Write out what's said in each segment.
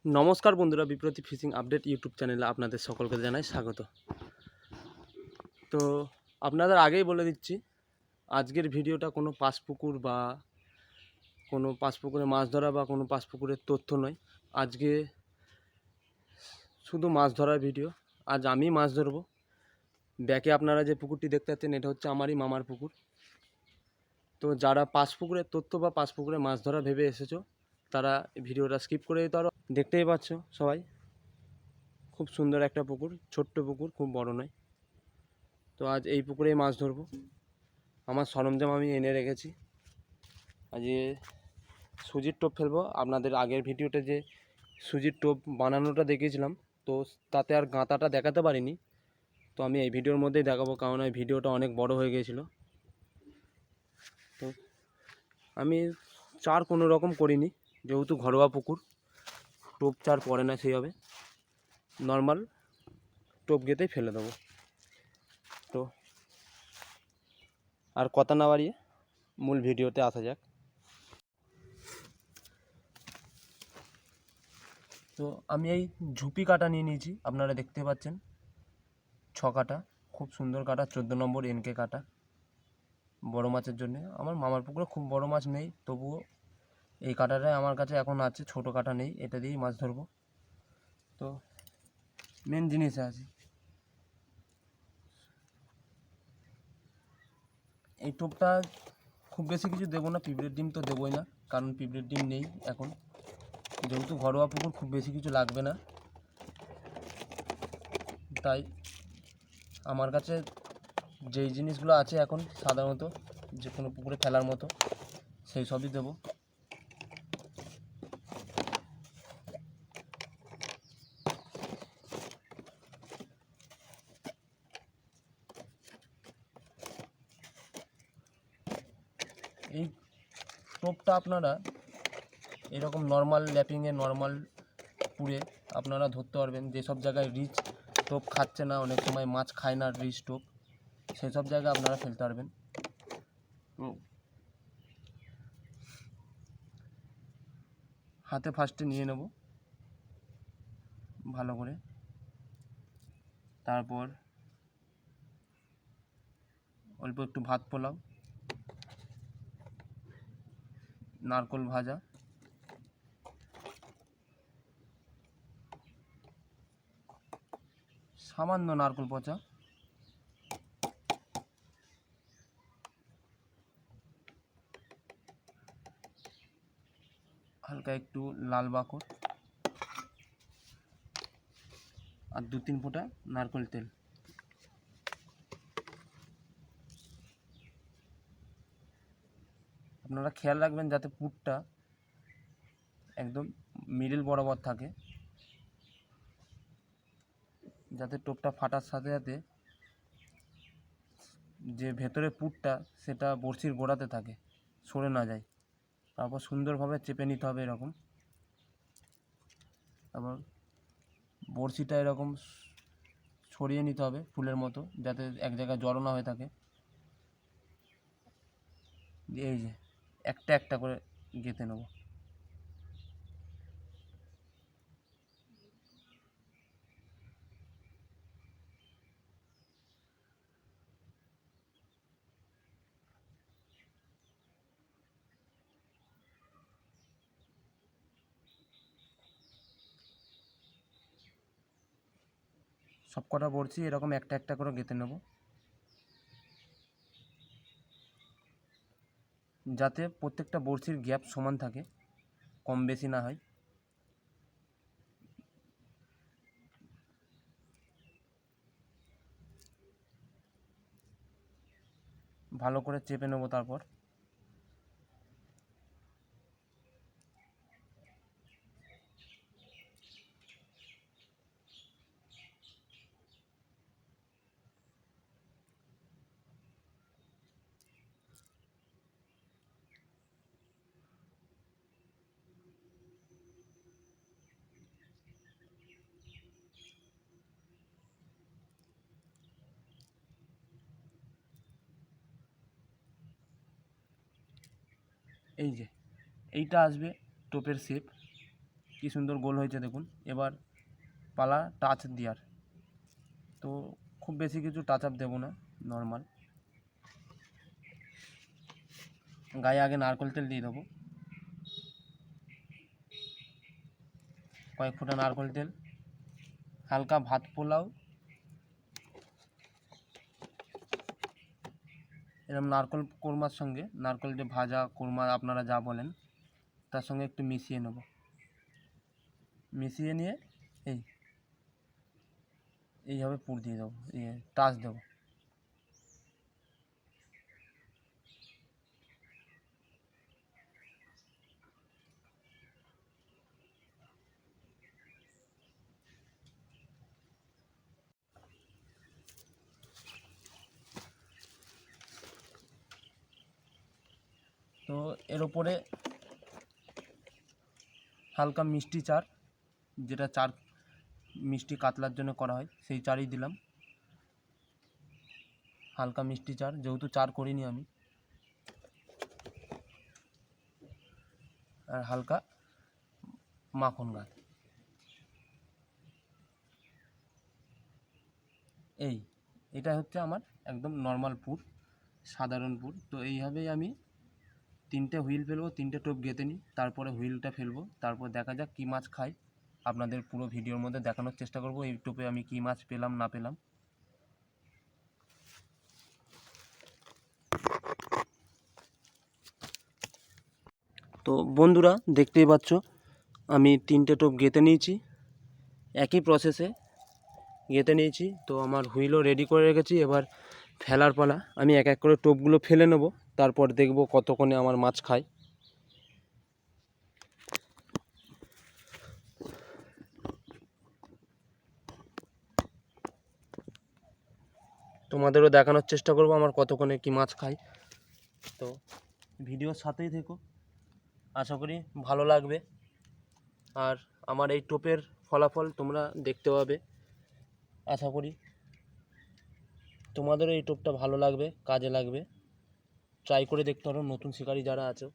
নমস্কার বন্ধুরা, বিপ্রতি fishing update YouTube চ্যানেলে আপনাদের সকলকে জানাই স্বাগত। তো আপনাদের আগেই বলে দিচ্ছি, আজকের ভিডিওটা কোনো পাঁচপুকুর বা কোনো পাঁচপুকুরে মাছ ধরা বা কোনো পাঁচপুকুরের তথ্য নয়। আজকে শুধু মাছ ধরার ভিডিও। আজ আমি মাছ ধরবো। ব্যাকে আপনারা যে পুকুরটি দেখতে পাচ্ছেন, এটা হচ্ছে আমারই মামার পুকুর। তো যারা পাঁচপুকুরের তথ্য বা পাঁচপুকুরে মাছ ধরা ভেবে এসেছো, তারা ভিডিওটা স্কিপ করে দিতে পারো। দেখতেই পাচ্ছ সবাই, খুব সুন্দর একটা পুকুর, ছোট্ট পুকুর, খুব বড় নয়। তো আজ এই পুকুরেই মাছ ধরবো। আমার সরঞ্জাম আমি এনে রেখেছি। আজকে সুজির টোপ ফেলবো। আপনাদের আগের ভিডিওতে যে সুজির টোপ বানানোটা দেখিয়েছিলাম, তো তাতে আর গাঁতাটা দেখাতে পারিনি। তো আমি এই ভিডিওর মধ্যেই দেখাবো, কারণ এই ভিডিওটা অনেক বড় হয়ে গিয়েছিল। তো আমি চার কোনো রকম করিনি, যেহেতু ঘরোয়া পুকুর, টোপ চার পড়ে না সেইভাবে, নর্মাল টোপ গেতেই ফেলে দেবো। তো আর কথা না বাড়িয়ে মূল ভিডিওতে আসা যাক। তো আমি এই ঝুপি কাটা নিয়ে নিয়েছি, আপনারা দেখতে পাচ্ছেন, 6 কাটা, খুব সুন্দর কাটা, 14 নম্বর এনকে কাটা, বড় মাছের জন্য। আমার মামার পুকুরে খুব বড় মাছ নেই, তবুও এই কাটাটাই আমার কাছে এখন আছে, ছোট কাটা নেই, এটা দিয়েই মাছ ধরবো। তো মেন জিনিসে আছি, এই টোপটা খুব বেশি কিছু দেবো না, পিঁপড়ের ডিম তো দেবোই না, কারণ পিঁপড়ের ডিম নেই এখন, যেহেতু ঘরোয়া পুকুর খুব বেশি কিছু লাগবে না। তাই আমার কাছে যেই জিনিসগুলো আছে এখন সাধারণত যে কোনো পুকুরে ফেলার মতো, সেই সবই দেবো। এই টোপটা আপনারা এরকম নর্মাল ল্যাপিংয়ে, নর্মাল পুরে আপনারা ধরতে পারবেন। যেসব জায়গায় রিচ টোপ খাচ্ছে না, অনেক সময় মাছ খায় না রিচ টোপ, সেসব জায়গায় আপনারা ফেলতে পারবেন। হাতে ফার্স্টে নিয়ে নেব ভালো করে, তারপর অল্প একটু ভাত পোলাও, নারকোল ভাজা, সামান্য নারকোল পচা, হালকা একটু লাল বাকর, আর 2-3 ফোঁটা নারকেল তেল। আপনারা খেয়াল রাখবেন যাতে পুরটা একদম মিডল বরাবর থাকে, যাতে টোপটা ফাটার সাথে সাথে যে ভেতরে পুরটা সেটা বড়শির গোড়াতে থাকে, সরে না যায়। তারপর সুন্দরভাবে চেপে নিতে হবে এরকম। তারপর বড়শিটা এরকম ছড়িয়ে নিতে হবে ফুলের মতো, যাতে এক জায়গায় জড়ো না হয়ে থাকে। এই যে একটা একটা করে গেঁথে নেব। সব কটা বড়শি এরকম একটা একটা করে গেঁথে নেব, যাতে প্রত্যেকটা বড়শির গ্যাপ সমান থাকে, কম বেশি না হয়। ভালো করে চেপে নেব। তারপর এই যে এইটা আসবে টোপের শেপ। কি সুন্দর গোল হয়েছে দেখুন। এবার পালা টাচ দেওয়ার। তো খুব বেশি কিছু টাচ আপ দেবো না, নর্মাল। গায়ে আগে নারকেল তেল দিয়ে দেবো, কয়েক ফোঁটা নারকেল তেল। হালকা ভাত পোলাও, এরকম নারকেল কোরমার সঙ্গে, নারকেল যে ভাজা কোরমা আপনারা যা বলেন, তার সঙ্গে একটু মিশিয়ে নেব। মিশিয়ে নিয়ে এইভাবে পুর দিয়ে দেবো, টাচ দেবো। তো এর ওপরে হালকা মিষ্টি চার, যেটা চার মিষ্টি কাতলার জন্য করা হয়, সেই চারই দিলাম। হালকা মিষ্টি চার, যেহেতু চার করিনি আমি। আর হালকা মাখন গাছ। এটা হচ্ছে আমার একদম নর্মাল পুর, সাধারণ পুর। তো এইভাবেই আমি 3টে হুইল ফেলবো, 3টে টোপ গেঁথে নিই, তারপরে হুইলটা ফেলবো। তারপর দেখা যাক কী মাছ খাই। আপনাদের পুরো ভিডিওর মধ্যে দেখানোর চেষ্টা করব এই টোপে আমি কী মাছ পেলাম না পেলাম। তো বন্ধুরা, দেখতেই পাচ্ছ আমি 3টে টোপ গেঁথে নিয়েছি, একই প্রসেসে গেঁথে নিয়েছি। তো আমার হুইলও রেডি করে রেখেছি। এবার ফেলার পালা। আমি এক এক করে টোপগুলো ফেলে নেব, তারপর দেখব কতক্ষণে আমার মাছ খায়। তোমাদেরও দেখানোর চেষ্টা করব আমার কতক্ষণে কি মাছ খায়। তো ভিডিওর সাথেই থেকো, আশা করি ভালো লাগবে। আর আমার এই টোপের ফলাফল তোমরা দেখতে পাবে। আশা করি তোমাদেরও এই টোপটা ভালো লাগবে, কাজে লাগবে। ট্রাই করে দেখতে পারো নতুন শিকারী যারা আছো।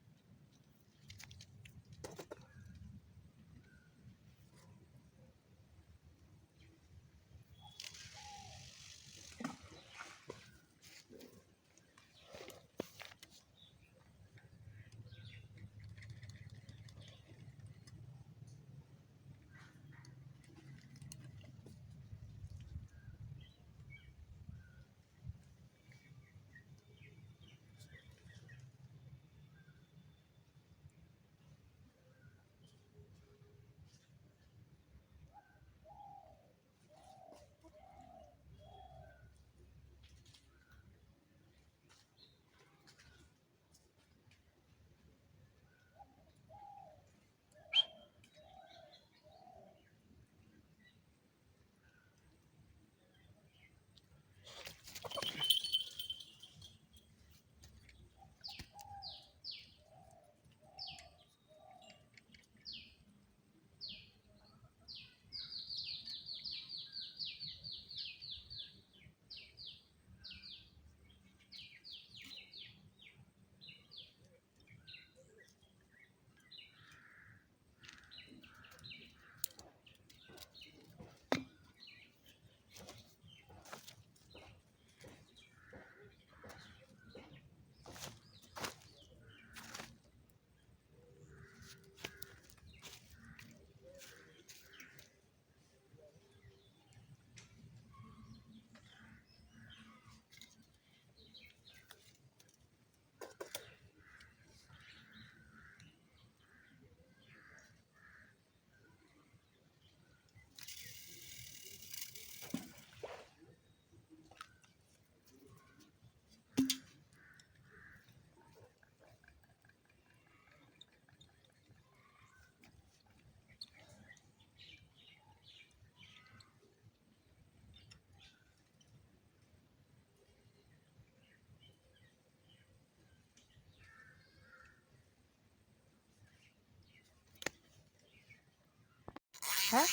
হ্যাঁ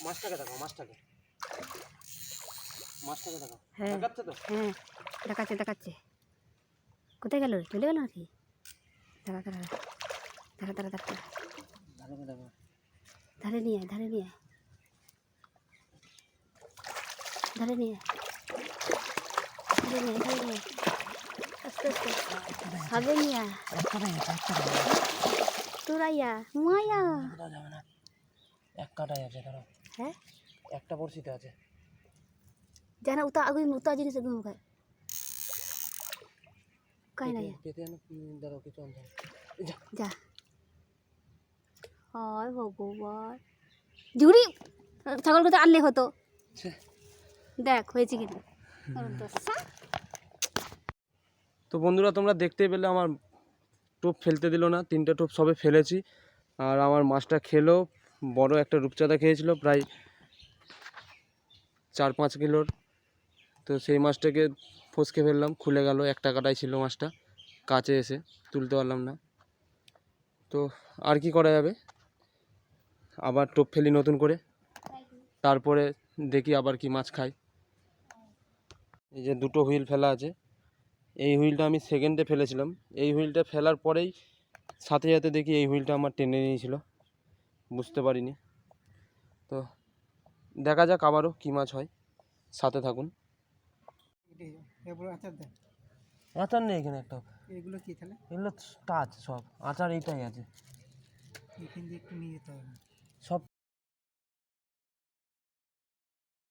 মাছটাকে দেখো, মাছটাকে মাছটাকে দেখাও। হ্যাঁ দেখাচ্ছে তো? হ্যাঁ দেখাচ্ছে দেখাচ্ছে। কোথায় গেল? চলে গেল নাকি? দাঁড়া দাঁড়া দাঁড়া দাঁড়া দাঁড়া ধারে দেখো। ধারে নিয়ে আয়, ধারে নিয়ে আয়, ধারে নিয়ে আয়, ধারে নিয়ে আয়, ধারে নিয়ে আয়। আস্তে আস্তে সামনে নিয়ে আয়। তোরাইয়া মায়া। যাবে না, এক কাটাই আছে ধরো, হ্যাঁ একটা বড়শিতে আছে। jangan utak aku utak jenis aku kayak kayak nanya পেতে এনে দাঁড়াও কিছু আনতে হবে। যা। যা হায় ভগবান জুড়ি ছাগল কোথায় আনলে হতো ছে। দেখ হয়েছে কিন্তু তো বন্ধুরা তোমরা দেখতেই পেলে আমার টোপ ফেলতে দিল না, 3টে টোপ সবে ফেলেছি। আর আমার মাছটা খেলো, বড় একটা রূপচাঁদা খেয়েছিল প্রায় 4-5 কিলোর। তো সেই মাছটাকে ফসকে ফেললাম, খুলে গেল, একটা কাটাই ছিল মাছটা, কাছে এসে তুলতে পারলাম না। তো আর কি করা যাবে, আবার টোপ ফেলি নতুন করে, তারপরে দেখি আবার কি মাছ খাই। এই যে 2টো হুইল ফেলা আছে, এই হুইলটা আমি সেকেন্ডে ফেলেছিলাম। এই হুইলটা ফেলার পরেই সাথে সাথে দেখি এই হুইলটা আমার টেনে নিয়েছিল, বুঝতে পারিনি। তো দেখা যাক আবারও কী মাছ হয়, সাথে থাকুন। আচার নেই এখানে একটা, এগুলো কি তাহলে? এগুলো টাচ সব, আচার এইটাই আছে। এখান দিয়ে একটু নিয়ে যেতে হবে।